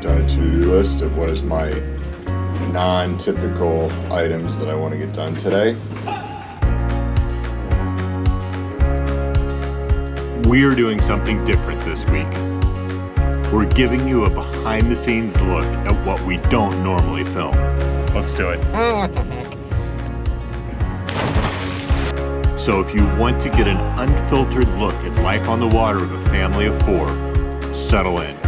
done a to-do list of what is my non-typical items that I want to get done today. We are doing something different this week. We're giving you a behind-the-scenes look at what we don't normally film. Let's do it. So if you want to get an unfiltered look at life on the water with a family of 4, settle in.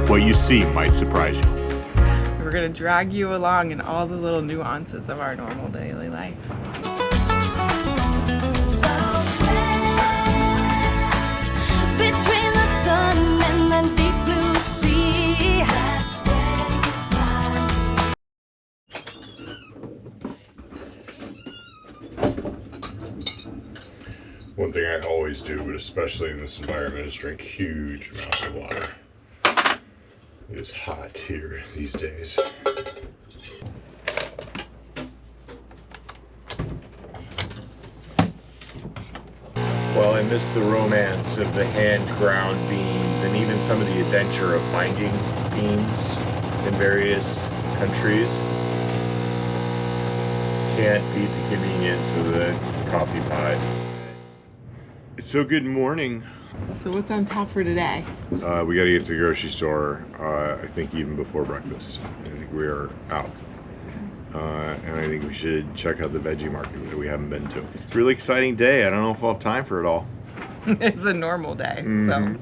What you see might surprise you. We're gonna drag you along in all the little nuances of our normal daily life. One thing I always do, but especially in this environment, is drink huge amounts of water. It is hot here these days. Well, I miss the romance of the hand-ground beans and even some of the adventure of finding beans in various countries. Can't beat the convenience of the coffee pot. So good morning. So what's on tap for today? We got to get to the grocery store, I think even before breakfast. I think we are out. And I think we should check out the veggie market that we haven't been to. It's a really exciting day. I don't know if we'll have time for it all. It's a normal day, so.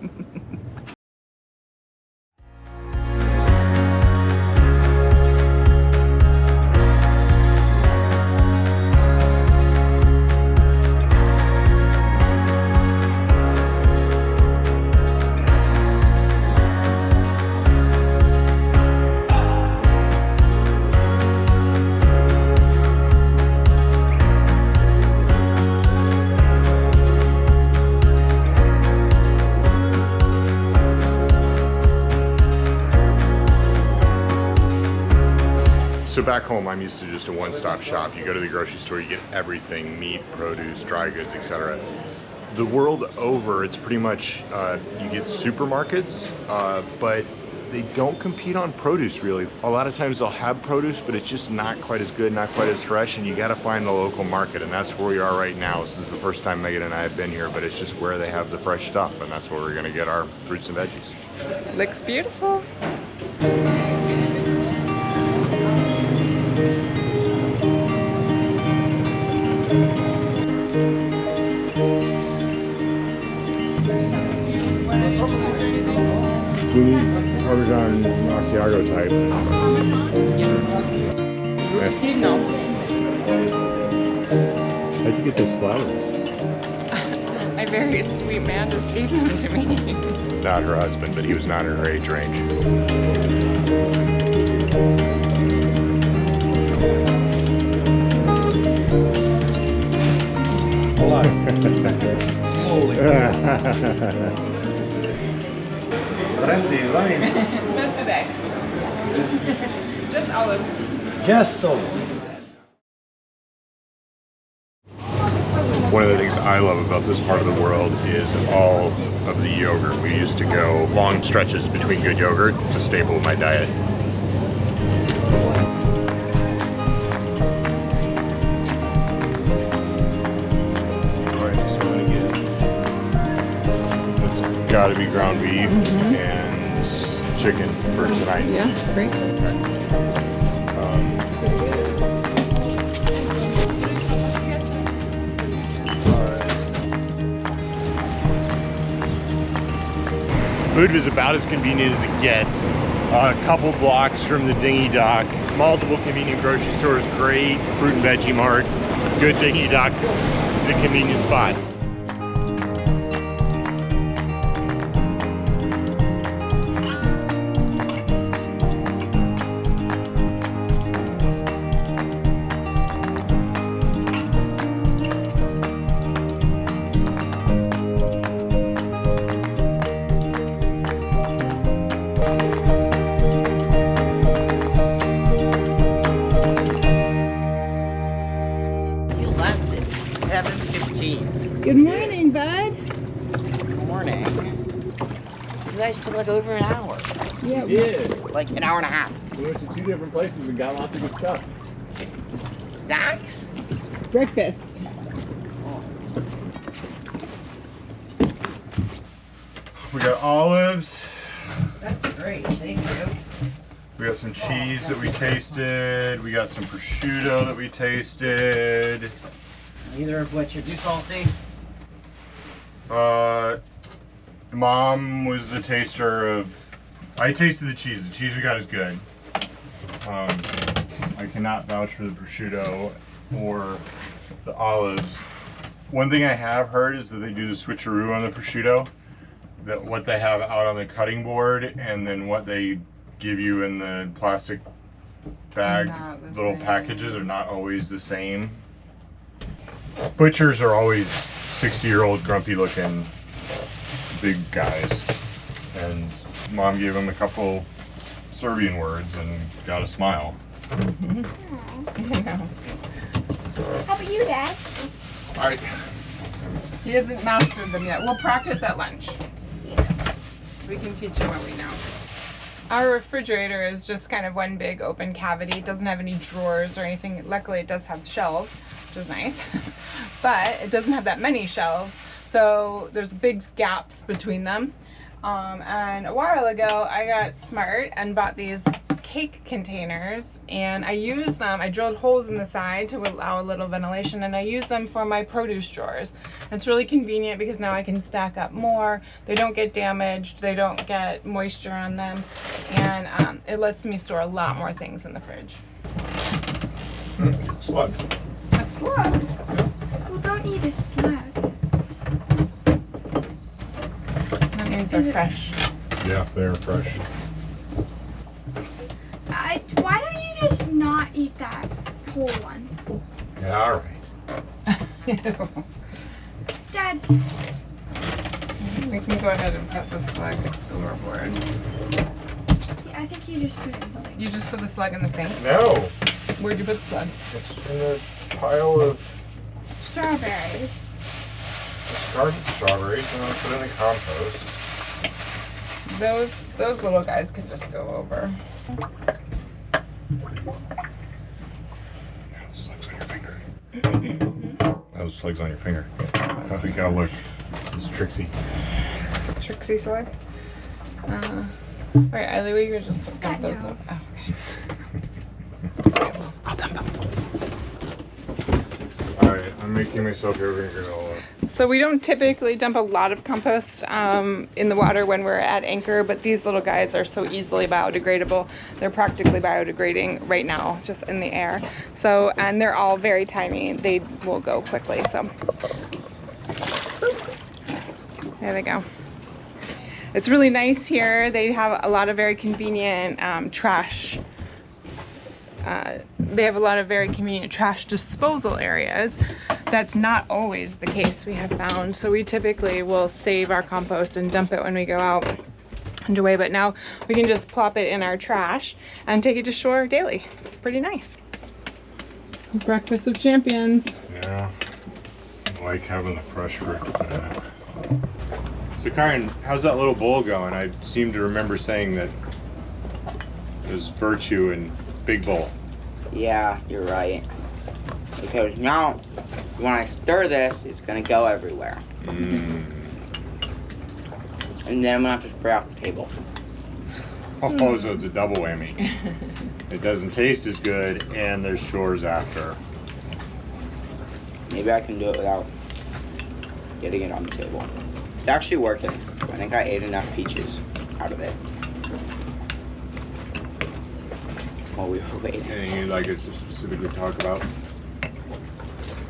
So back home, I'm used to just a one-stop shop. You go to the grocery store, you get everything, meat, produce, dry goods, etc. The world over, it's pretty much, you get supermarkets, but they don't compete on produce really. A lot of times they'll have produce, but it's just not quite as good, not quite as fresh, and you gotta find the local market, and that's where we are right now. This is the first time Megan and I have been here, but it's just where they have the fresh stuff, and that's where we're gonna get our fruits and veggies. Looks beautiful. We need Parmesan Asiago type. You know. How'd you get those flowers? A very sweet man just gave them to me. Not her husband, but he was not in her age range. Not today. Just olives. Just olives. One of the things I love about this part of the world is all of the yogurt. We used to go long stretches between good yogurt. It's a staple of my diet. It's got to be ground beef and chicken for tonight. Yeah, great. Food is about as convenient as it gets. A couple blocks from the dinghy dock. Multiple convenient grocery stores, great fruit and veggie mart, good dinghy dock. This is a convenient spot. for like over an hour. Yeah. We did. Like an hour and a half. We went to 2 different places and got lots of good stuff. Snacks? Breakfast. We got olives. That's great. Thank you. We got some cheese that we tasted. We got some prosciutto that we tasted. Neither of which are too salty. Mom was the taster of. I tasted the cheese. The cheese we got is good. I cannot vouch for the prosciutto or the olives. One thing I have heard is that they do the switcheroo on the prosciutto. That what they have out on the cutting board and then what they give you in the plastic bag little packages are not always the same. Butchers are always 60-year-old grumpy looking big guys, and Mom gave him a couple Serbian words and got a smile. How about you, Dad? All right. He hasn't mastered them yet. We'll practice at lunch. We can teach him what we know. Our refrigerator is just kind of one big open cavity. It doesn't have any drawers or anything. Luckily, it does have shelves, which is nice. But it doesn't have that many shelves, so there's big gaps between them. And a while ago, I got smart and bought these cake containers, and I use them. I drilled holes in the side to allow a little ventilation, and I use them for my produce drawers. It's really convenient because now I can stack up more. They don't get damaged, they don't get moisture on them, and it lets me store a lot more things in the fridge. Slug. A slug? Well, don't eat a slug. That means they're fresh. Yeah, they're fresh. Why don't you just not eat that whole one? Yeah, all right. Dad, We can go ahead and put the slug overboard. yeah, I think you just put it in the sink. You just put the slug in the sink? No, Where'd you put the slug? it's in the pile of Strawberries. discarded strawberries, and I'll put it in the compost. Those little guys can just go over. Slugs on your finger. That was slugs on your finger. I think I'll look. It's Trixie. It's a Trixie slug. Alright, Eileen, will you just dump those no. up? Oh, okay. Okay, well, I'll dump them. Alright, I'm making myself yogurt granola. So we don't typically dump a lot of compost in the water when we're at anchor, but these little guys are so easily biodegradable. They're practically biodegrading right now, just in the air. So, and they're all very tiny. They will go quickly, so. There they go. It's really nice here. They have a lot of very convenient trash. They have a lot of very convenient trash disposal areas. That's not always the case, we have found. So we typically will save our compost and dump it when we go out and away, but now we can just plop it in our trash and take it to shore daily. It's pretty nice. Breakfast of champions. Yeah, I like having the fresh fruit to put in it. So Karen, how's that little bowl going? I seem to remember saying that there's virtue in big bowl. Yeah, you're right. Because now, when I stir this, it's gonna go everywhere. Mm. And then I'm gonna have to spray off the table. Oh, so it's a double whammy. It doesn't taste as good, and there's chores after. Maybe I can do it without getting it on the table. It's actually working. I think I ate enough peaches out of it. While we were waiting. Anything you'd like us to specifically talk about?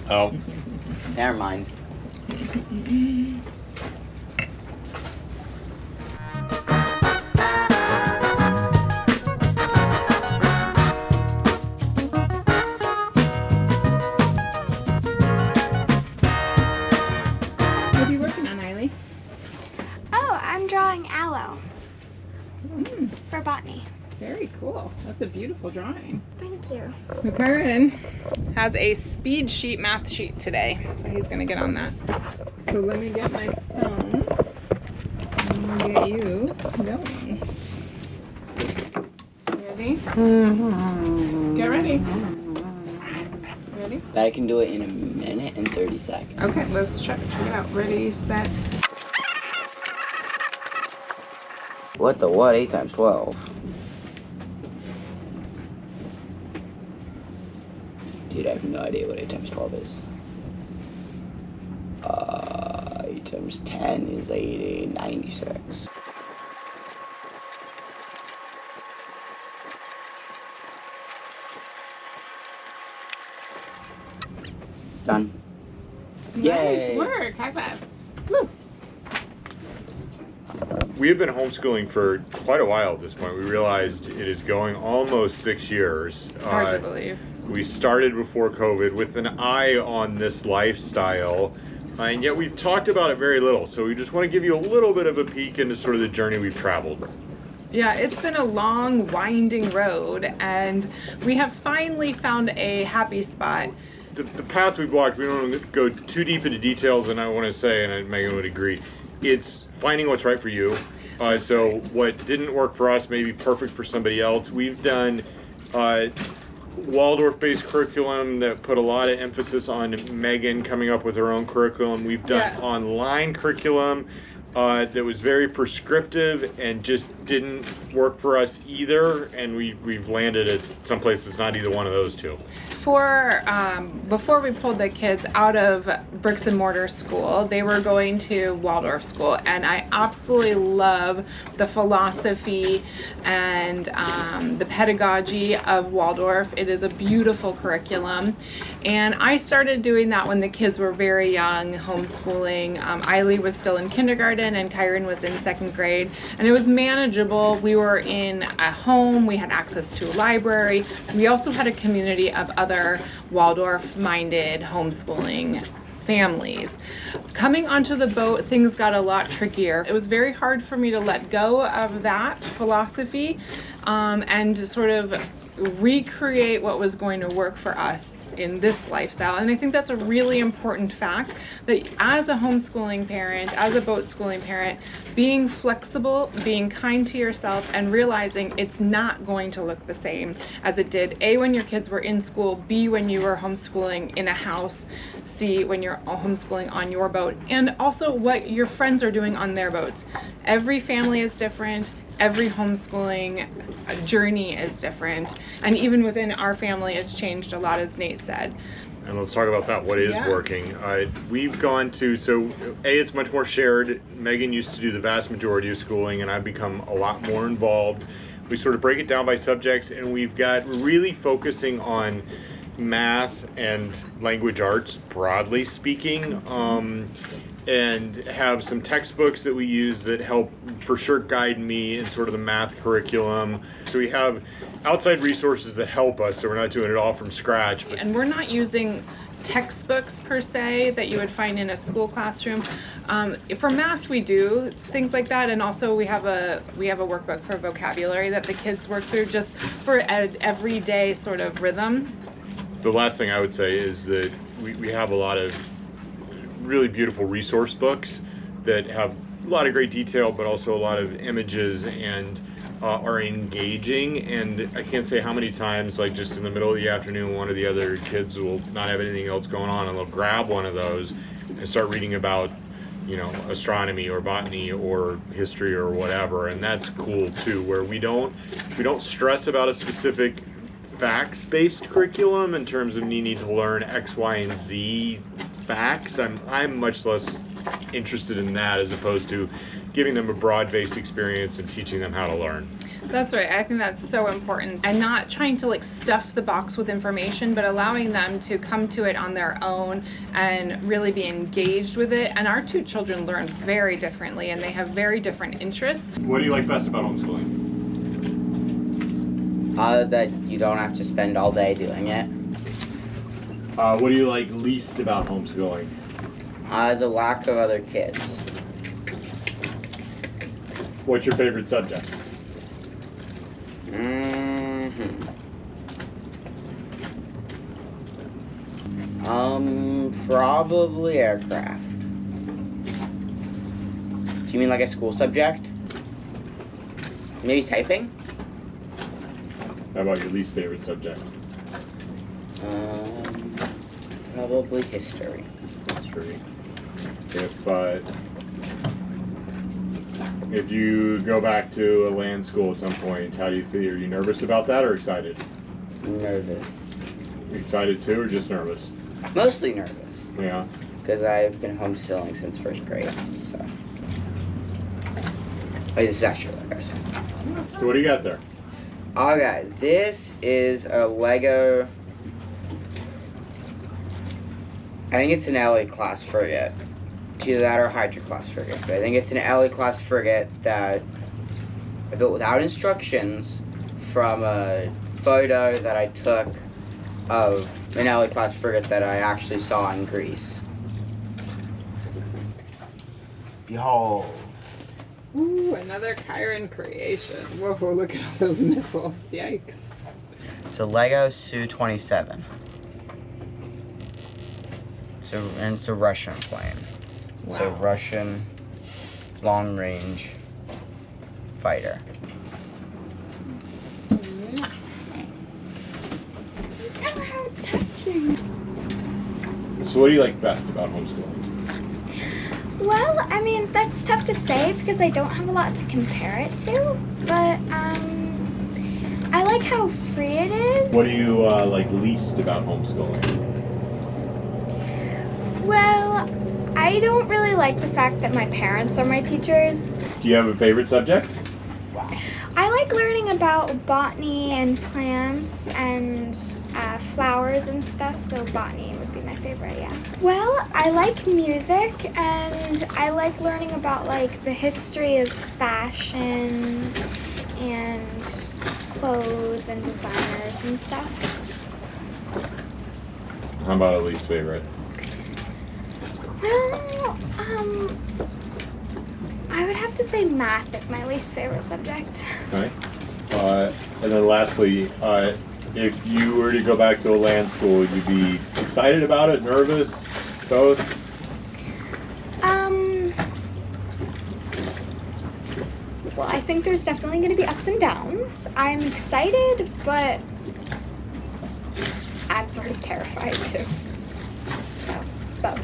Oh. Never mind. What are you working on, Eileen? Oh, I'm drawing aloe for botany. Very cool. That's a beautiful drawing. Thank you. Karen has a speed sheet math sheet today, so he's gonna get on that. So let me get my phone. We'll get you going. Ready? Get ready. Ready? Bet I can do it in a minute and 30 seconds. Okay, let's check it out. Ready, set. What the what? 8 times 12. Dude, I have no idea what 8 times 12 is. 8 times 10 is 80, 96. Done. Nice Yay. work. High five. Woo. We have been homeschooling for quite a while at this point. We realized it is going almost 6 years. Hard to believe. We started before COVID with an eye on this lifestyle, and yet we've talked about it very little. So we just want to give you a little bit of a peek into sort of the journey we've traveled. Yeah, it's been a long, winding road, and we have finally found a happy spot. The path we've walked, we don't want to go too deep into details, and I want to say, and Megan would agree, it's finding what's right for you. So what didn't work for us may be perfect for somebody else. We've done Waldorf-based curriculum that put a lot of emphasis on Megan coming up with her own curriculum. We've done online curriculum that was very prescriptive and just didn't work for us either, and we've landed at some place that's not either one of those two. Before we pulled the kids out of bricks and mortar school, they were going to Waldorf school, and I absolutely love the philosophy and the pedagogy of Waldorf. It is a beautiful curriculum, and I started doing that when the kids were very young, homeschooling. Eiley was still in kindergarten and Kyron was in 2nd grade, and it was manageable. We were in a home, we had access to a library. We also had a community of other Waldorf-minded homeschooling families. Coming onto the boat, things got a lot trickier. It was very hard for me to let go of that philosophy and to sort of recreate what was going to work for us in this lifestyle. And I think that's a really important fact, that as a homeschooling parent, as a boat schooling parent, being flexible, being kind to yourself, and realizing it's not going to look the same as it did, A, when your kids were in school, B, when you were homeschooling in a house, C, when you're homeschooling on your boat, and also what your friends are doing on their boats. Every family is different. Every homeschooling journey is different, and even within our family it's changed a lot, as Nate said. And let's talk about that. What is working? We've gone to, so A, it's much more shared. Megan used to do the vast majority of schooling, and I've become a lot more involved. We sort of break it down by subjects, and we've got really focusing on math and language arts, broadly speaking, and have some textbooks that we use that help for sure guide me in sort of the math curriculum. So we have outside resources that help us, so we're not doing it all from scratch. And we're not using textbooks per se that you would find in a school classroom. For math we do things like that, and also we have a workbook for vocabulary that the kids work through just for an everyday sort of rhythm. The last thing I would say is that we have a lot of really beautiful resource books that have a lot of great detail, but also a lot of images, and are engaging. And I can't say how many times, like just in the middle of the afternoon, one of the other kids will not have anything else going on, and they'll grab one of those and start reading about, you know, astronomy or botany or history or whatever. And that's cool too, where we don't stress about a specific facts-based curriculum in terms of needing to learn X, Y, and Z facts. I'm much less interested in that, as opposed to giving them a broad-based experience and teaching them how to learn. That's right. I think that's so important, and not trying to like stuff the box with information, but allowing them to come to it on their own and really be engaged with it. And our two children learn very differently, and they have very different interests. What do you like best about homeschooling? That you don't have to spend all day doing it. What do you like least about homeschooling? The lack of other kids. What's your favorite subject? Probably aircraft. Do you mean like a school subject? Maybe typing? How about your least favorite subject? Probably history. History. If you go back to a land school at some point, how do you feel? Are you nervous about that or excited? Nervous. Excited too, or just nervous? Mostly nervous. Yeah. Because I've been homeschooling since first grade, so. Wait, this is actually like I said. So what do you got there? Okay, this is a Lego. I think it's an LA class frigate. It's either that or Hydra class frigate. But I think it's an LA class frigate that I built without instructions from a photo that I took of an LA class frigate that I actually saw in Greece. Behold. Ooh, another Chiron creation. Whoa, look at all those missiles. Yikes. It's a Lego Su-27. And it's a Russian plane. It's a Wow. Russian long-range fighter. Mwah. Oh, how touching. So what do you like best about homeschooling? Well, I mean, that's tough to say because I don't have a lot to compare it to, but I like how free it is. What do you like least about homeschooling? Well, I don't really like the fact that my parents are my teachers. Do you have a favorite subject? I like learning about botany and plants and flowers and stuff, so botany would be my favorite, yeah. Well, I like music and I like learning about like the history of fashion and clothes and designers and stuff. How about a least favorite? Well, I would have to say math is my least favorite subject. Okay. And then lastly, if you were to go back to a land school, would you be excited about it, nervous, both? Well, I think there's definitely going to be ups and downs. I'm excited, but I'm sort of terrified too. So, both.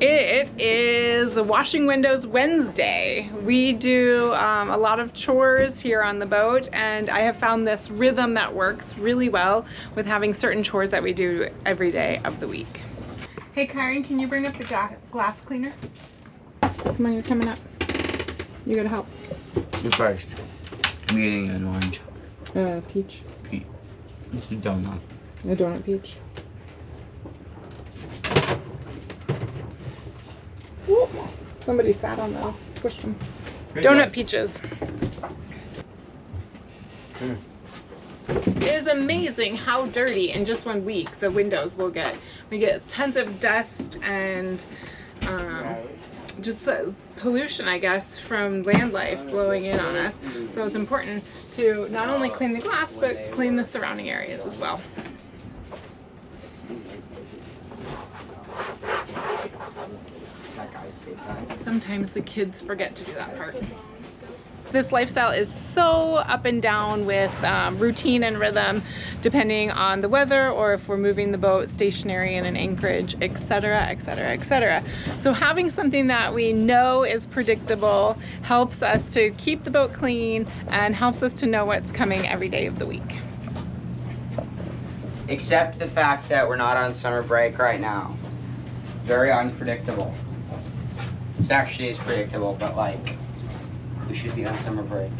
It is Washing Windows Wednesday. We do a lot of chores here on the boat, and I have found this rhythm that works really well with having certain chores that we do every day of the week. Hey Karen, can you bring up the glass cleaner? Come on, you're coming up. You gotta help. You first. I'm eating an orange. Peach. It's a donut. A donut peach. Whoop. Somebody sat on those, squished them. Donut peaches. It is amazing how dirty in just 1 week the windows will get. We get tons of dust and just pollution, I guess, from land life blowing in on us. So it's important to not only clean the glass, but clean the surrounding areas as well. Sometimes the kids forget to do that part. This lifestyle is so up and down with routine and rhythm, depending on the weather or if we're moving the boat stationary in an anchorage, etc., etc., etc. So having something that we know is predictable helps us to keep the boat clean and helps us to know what's coming every day of the week. Except the fact that we're not on summer break right now. Very unpredictable. It actually is predictable, but like, we should be on summer break.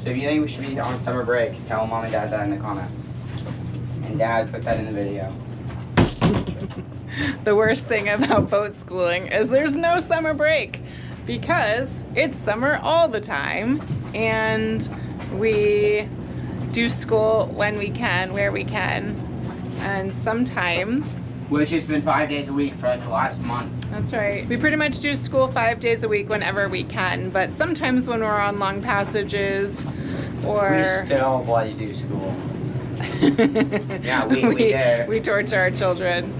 So if you think we should be on summer break, tell Mom and Dad that in the comments. And Dad, put that in the video. The worst thing about boat schooling is there's no summer break because it's summer all the time and we do school when we can, where we can, and sometimes. Which has been 5 days a week for like the last month. That's right. We pretty much do school 5 days a week whenever we can, but sometimes when we're on long passages or... We still bloody do school. Yeah, we did. We torture our children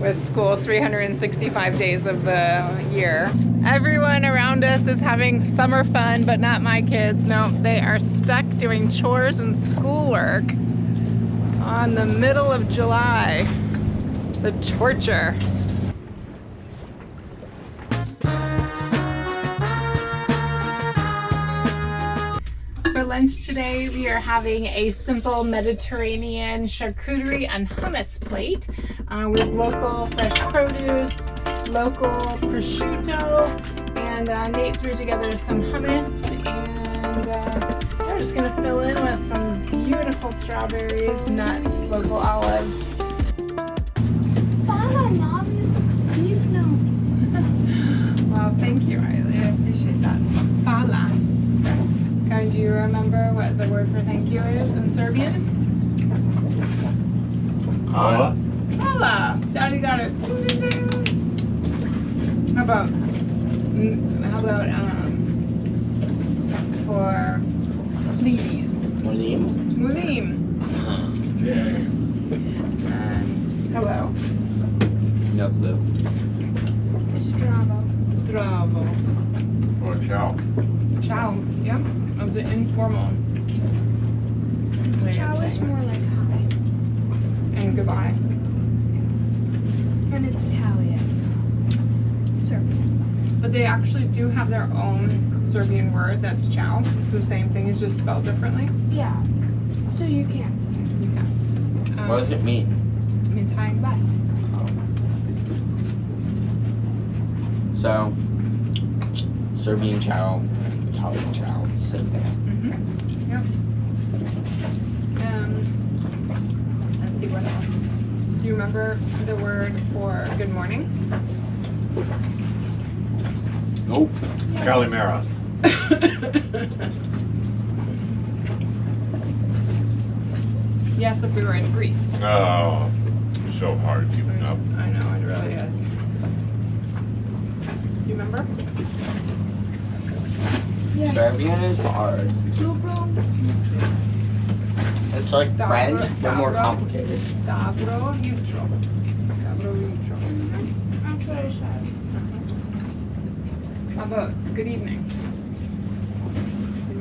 with school 365 days of the year. Everyone around us is having summer fun, but not my kids. No, they are stuck doing chores and schoolwork on the middle of July. The torture. For lunch today, we are having a simple Mediterranean charcuterie and hummus plate with local fresh produce, local prosciutto, and Nate threw together some hummus, and we're just gonna fill in with some beautiful strawberries, nuts, local olives. Mama, Mom, this looks deep now. Well, thank you, Riley. I appreciate that. Hvala. And do you remember what the word for thank you is in Serbian? Hvala. Hvala. Daddy got it. How about for please? Mulim. And hello. No clue. Zdravo. Or ciao. Ciao. Yep. Of the informal. way of Ciao is saying more like hi. and goodbye. And it's Italian. Serbian. But they actually do have their own Serbian word that's ciao. It's the same thing, it's just spelled differently. Yeah. So you can't say. You can. What does it mean? It means hi and goodbye. So, Serbian ciao, Italian ciao, same thing. Mm-hmm. Yep. Let's see what else. Do you remember the word for good morning? Nope. Kalimera. Yes, if we were in Greece. Oh, so hard keeping up. I know, it really is. You remember? Yeah. Serbian is hard. Dobro. It's like Dobro- French, but more dobro. complicated. Dobro jutro. Dobro jutro. That's what I said. How about good evening?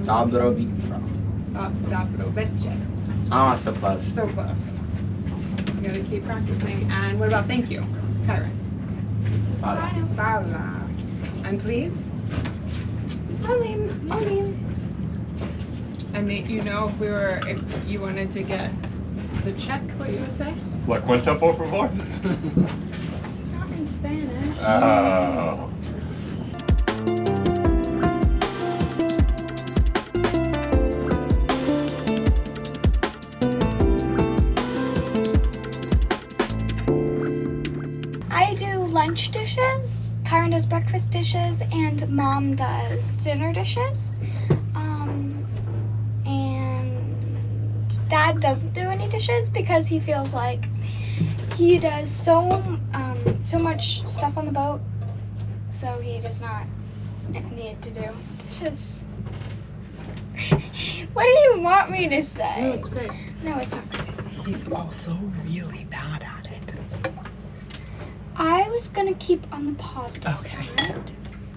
Dobro vitro. Dobro večer. Oh, so close. So close. You gotta keep practicing. And what about thank you, Kyron? Hvala. And please? Malim. And Nate, you know if you wanted to get the check, what you would say? La cuenta, por favor? Not in Spanish. Oh. I do lunch dishes, Kyron does breakfast dishes, and Mom does dinner dishes. And Dad doesn't do any dishes because he feels like he does so much stuff on the boat, so he does not need to do dishes. What do you want me to say? No, it's great. No, it's not great. He's also really bad at it. I was gonna keep on the positive Okay. side.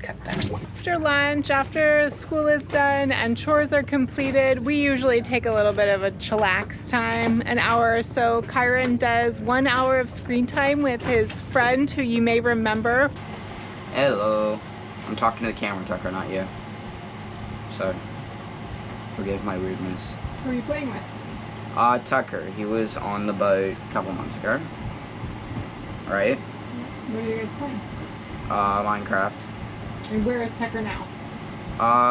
Cut that. After lunch, after school is done and chores are completed, we usually take a little bit of a chillax time, an hour or so. Kyron does 1 hour of screen time with his friend who you may remember. Hello. I'm talking to the camera, Tucker, not you. Sorry. Forgive my rudeness. Who are you playing with? Tucker. He was on the boat a couple months ago. Right? What are you guys playing? Minecraft. And where is Tucker now?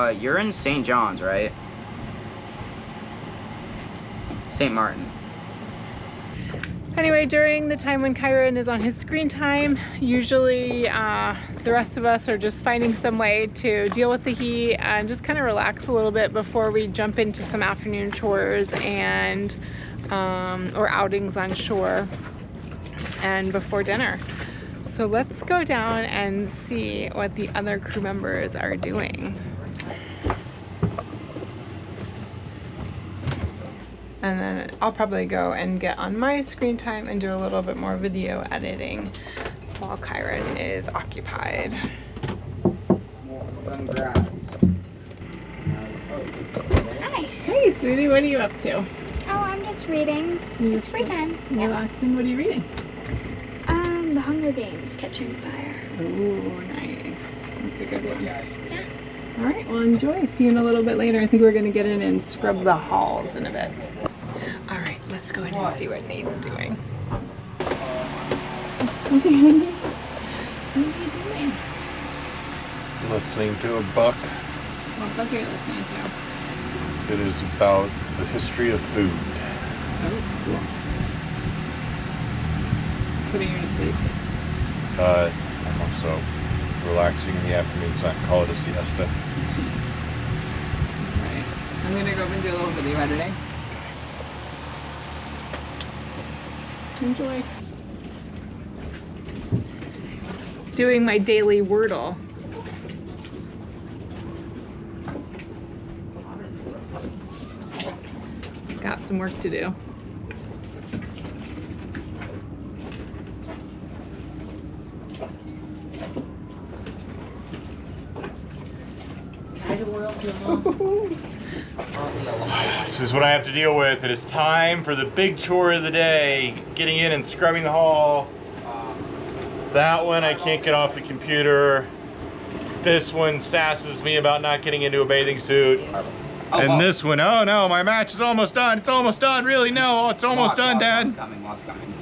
You're in St. John's, right? St. Martin. Anyway, during the time when Kyron is on his screen time, usually the rest of us are just finding some way to deal with the heat and just kind of relax a little bit before we jump into some afternoon chores and or outings on shore and before dinner. So let's go down and see what the other crew members are doing. And then I'll probably go and get on my screen time and do a little bit more video editing while Kyron is occupied. Hi. Hey, sweetie, what are you up to? Oh, I'm just reading. It's free time. Relaxing. What are you reading? The Hunger Games, Catching Fire. Ooh, nice. That's a good one. Yeah. All right, well, enjoy. See you in a little bit later. I think we're going to get in and scrub the halls in a bit. All right, let's go in and see what Nate's doing. What are you doing? Listening to a book. What book are you listening to? It is about the history of food. Oh, cool. Putting you to sleep. I'm also relaxing in the afternoon, so I can call it a siesta. Right. I'm going to go and do a little video editing. Enjoy. Doing my daily Wordle. Got some work to do. This is what I have to deal with. It is time for the big chore of the day, getting in and scrubbing the hall. That one I can't get off the computer. This one sasses me about not getting into a bathing suit. And this one, oh no, my match is almost done. It's almost done, really? No, it's almost done, Dad. Lots coming.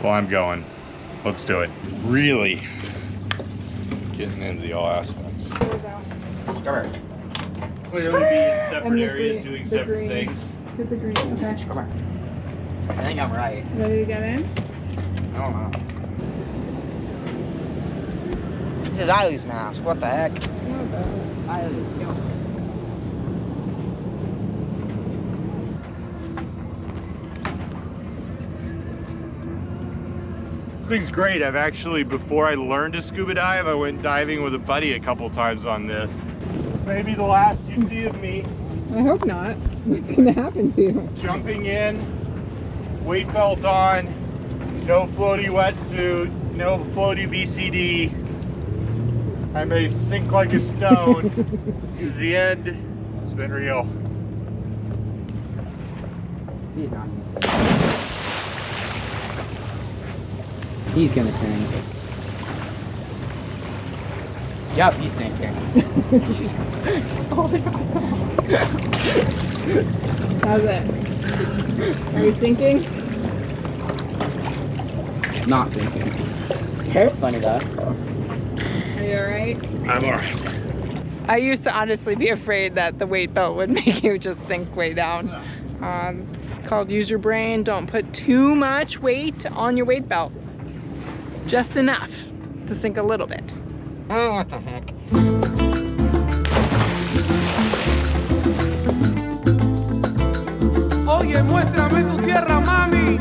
Well, I'm going. Let's do it. Really getting into the all aspects. Clearly be in separate areas doing separate things. Get the green, okay. Come on. I think I'm right. Ready to get in? I don't know. This is Eileen's mask. What the heck? Eileen, go. This thing's great. I've actually, before I learned to scuba dive, I went diving with a buddy a couple times on this. Maybe the last you see of me. I hope not. What's gonna happen to you? Jumping in, weight belt on, no floaty wetsuit, no floaty BCD. I may sink like a stone. Because the end, it's been real. He's not gonna sing. He's gonna sing. Yup, he's sinking. he's holding on. How's it? Are you sinking? Not sinking. Hair's funny though. Are you alright? I'm alright. I used to honestly be afraid that the weight belt would make you just sink way down. It's called use your brain. Don't put too much weight on your weight belt. Just enough to sink a little bit. Oh, what the heck? Oye, muéstrame tu tierra, mami.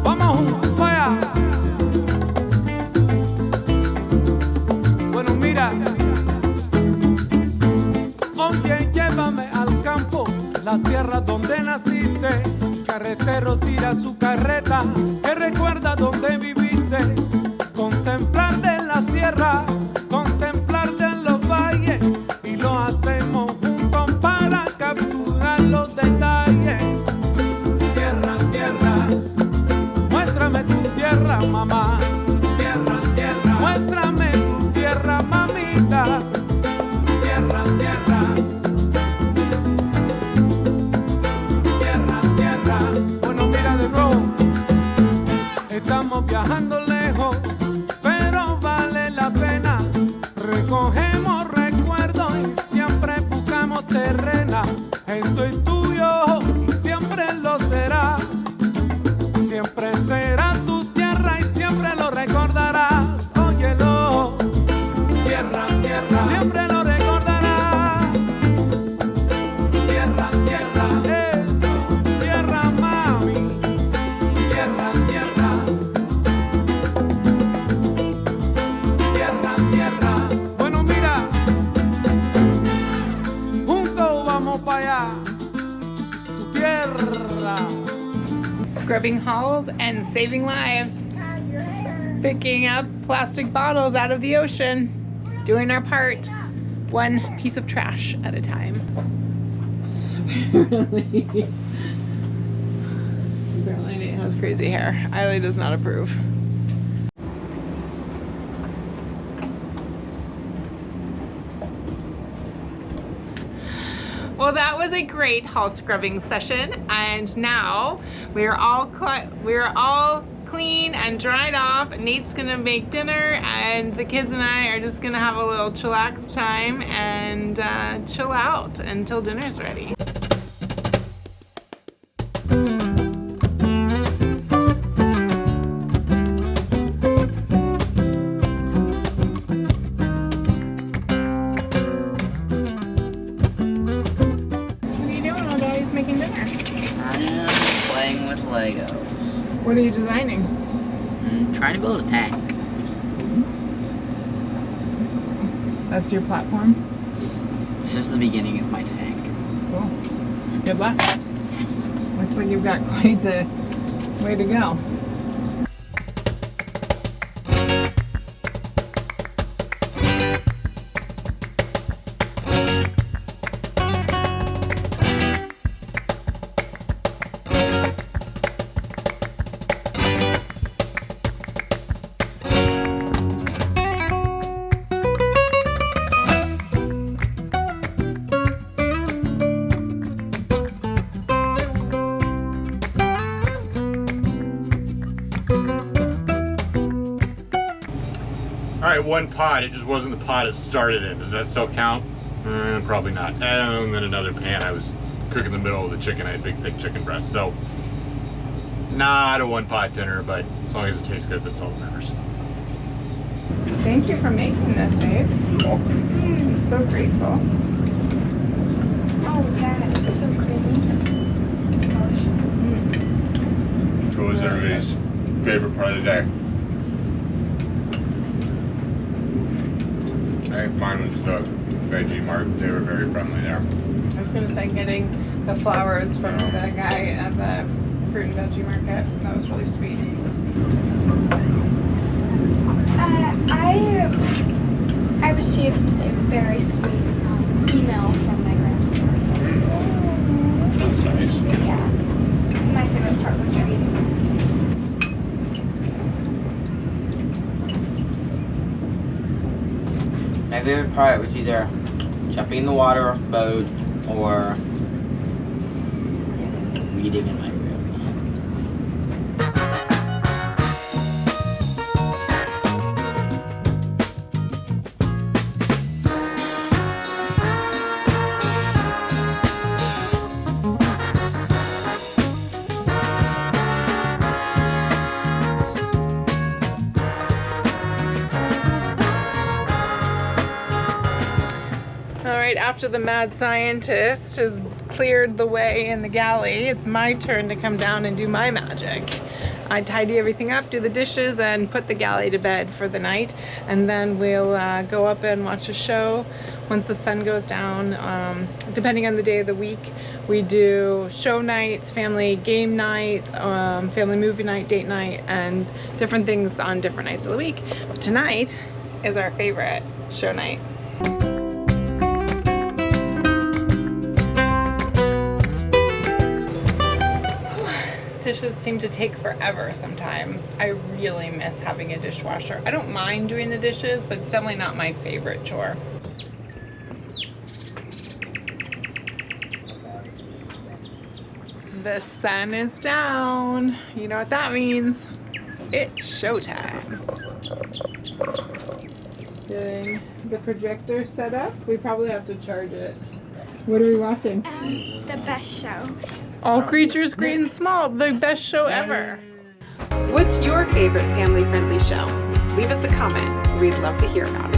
Vamos juntos allá. Bueno, mira. Oye, llévame al campo, la tierra donde naciste. Carretero tira su carreta, que recuerda donde viviste. Contemplarte en la sierra, contemplarte en los valles, y lo hacemos juntos para capturar los detalles. Tierra, tierra, muéstrame tu tierra, mamá. Tierra, tierra, muéstrame tu tierra, mamita. Tierra, tierra. Tierra, tierra. Bueno, mira de nuevo. Estamos viajando lejos, pero vale la pena. Recogemos recuerdos y siempre buscamos terrena. Esto es tuyo y siempre lo será. Siempre será tu tierra y siempre lo recordarás. Óyelo. Tierra, tierra, siempre lo recordarás. Tierra, tierra, es tu tierra, mami. Tierra, tierra. Tierra, tierra. Bueno, mira, un scrubbing halls and saving lives. Picking up plastic bottles out of the ocean. Doing our part. One piece of trash at a time. Apparently Nate has crazy hair. Eiley does not approve. Well, that was a great hall scrubbing session, and now we are all clean and dried off. Nate's gonna make dinner, and the kids and I are just gonna have a little chillax time and chill out until dinner's ready. What are you designing? I'm trying to build a tank. That's your platform? It's just the beginning of my tank. Cool. Good luck. Looks like you've got quite the way to go. All right, one pot. It just wasn't the pot it started in. Does that still count? Probably not. And then another pan. I was cooking the middle of the chicken. I had big, thick chicken breasts. So, not a one-pot dinner, but as long as it tastes good, that's all that matters. Thank you for making this, babe. I'm so grateful. Oh, that is so creamy. It's delicious. Which was everybody's favorite part of the day? I think mine was the veggie mart. They were very friendly there. I was gonna say getting the flowers from the guy at the fruit and veggie market. That was really sweet. I received a very sweet email from my grandmother. So, That's nice. yeah, my favorite part was reading. My favorite part was either jumping in the water off the boat or reading in my room. After the mad scientist has cleared the way in the galley, it's my turn to come down and do my magic. I tidy everything up, do the dishes, and put the galley to bed for the night, and then we'll go up and watch a show once the sun goes down. Depending on the day of the week, we do show nights, family game night, family movie night, date night, and different things on different nights of the week. But tonight is our favorite show night. Dishes seem to take forever sometimes. I really miss having a dishwasher. I don't mind doing the dishes, but it's definitely not my favorite chore. The sun is down. You know what that means. It's showtime. Getting the projector set up. We probably have to charge it. What are we watching? The best show. All Creatures Great and Small, the best show ever. What's your favorite family-friendly show? Leave us a comment. We'd love to hear about it.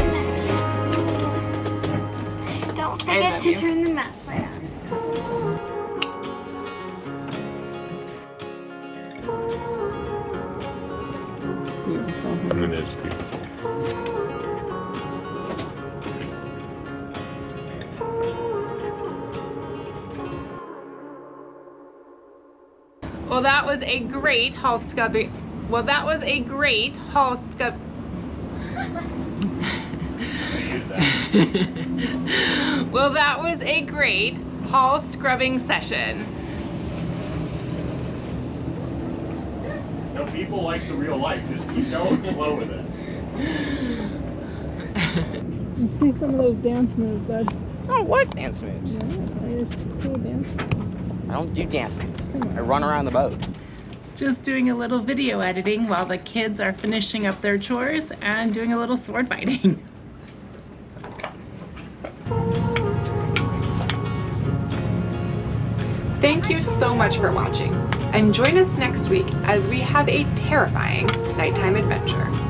Don't forget to turn the mouse light on. Beautiful. It is beautiful. Well, Well, that was a great hall scrubbing. Well, that was a great hall scrub. Well, that was a great hall scrubbing session. No, people like the real life. Just keep going, flow with it. Let's see some of those dance moves, bud. Oh, what dance moves? Yeah, there's cool dance moves. I don't do dance moves. I run around the boat. Just doing a little video editing while the kids are finishing up their chores and doing a little sword fighting. Thank you so much for watching, and join us next week as we have a terrifying nighttime adventure.